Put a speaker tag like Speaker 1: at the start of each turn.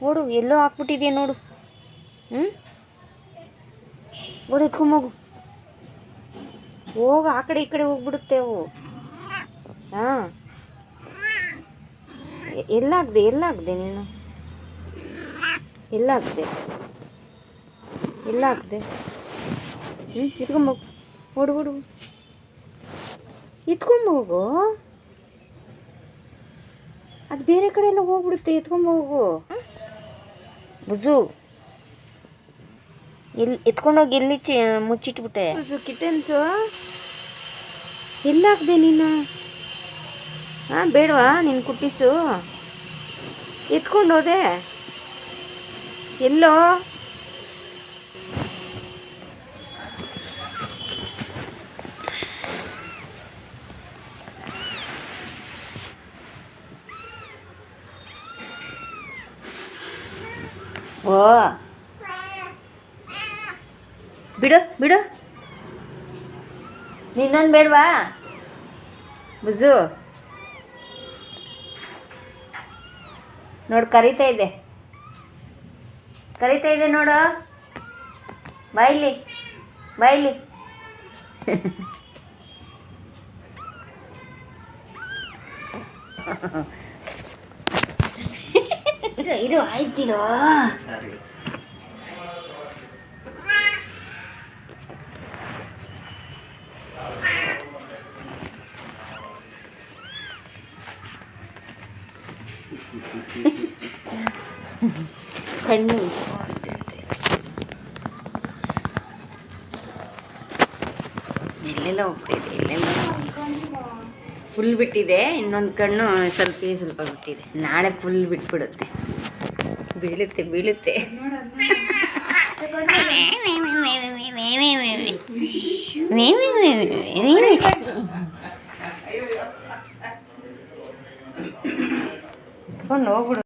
Speaker 1: ಓಡು, ಎಲ್ಲೋ ಹಾಕ್ಬಿಟ್ಟಿದೆಯಾ ನೋಡು. ಓಡು, ಎತ್ಕೊಂಬೋಗು. ಹೋಗು, ಆ ಕಡೆ ಈ ಕಡೆ ಹೋಗ್ಬಿಡುತ್ತೆ ಅವು. ಹಾಂ, ಎಲ್ಲಾಗ್ದೆ ನೀನು? ಎಲ್ಲಾಗ್ದೆ? ಎತ್ಕೊಂಬೋಗು. ಓಡು ಓಡು, ಎತ್ಕೊಂಬೋಗು. ಅದು ಬೇರೆ ಕಡೆ ಎಲ್ಲ ಹೋಗ್ಬಿಡುತ್ತೆ, ಎತ್ಕೊಂಬೋಗು. ಬುಜು, ಎತ್ಕೊಂಡೋಗಿ ಎಲ್ಲಿ ಮುಚ್ಚಿಟ್ಬಿಟ್ಟೆ? ಕಿಟನ್ಸು ಎಲ್ಲಾಗ್ದೆ ನೀನು? ಹಾಂ, ಬೇಡವಾ ನಿನ್ನ ಕುಟ್ಟಿಸು? ಎತ್ಕೊಂಡೋದೆ ಎಲ್ಲೋ? ಓ, ಬಿಡು ಬಿಡು. ನಿನ್ನೊಂದು ಬೇಡವಾ ಬುಜು? ನೋಡು, ಕರಿತಾ ಇದೆ ನೋಡು. ಬಾಯ್ಲಿ ಇರು ಆಯ್ತಿರೋ. ಕಣ್ಣು ಎಲ್ಲೆಲ್ಲ ಹೋಗ್ತಾ ಇದೆ, ಫುಲ್ ಬಿಟ್ಟಿದೆ. ಇನ್ನೊಂದು ಕಣ್ಣು ಸ್ವಲ್ಪ ಬಿಟ್ಟಿದೆ. ನಾಳೆ ಫುಲ್ ಬಿಟ್ಬಿಡುತ್ತೆ. ಬೀಳುತ್ತೆ. ಎತ್ಕೊಂಡು ಹೋಗ್ಬಿಡು.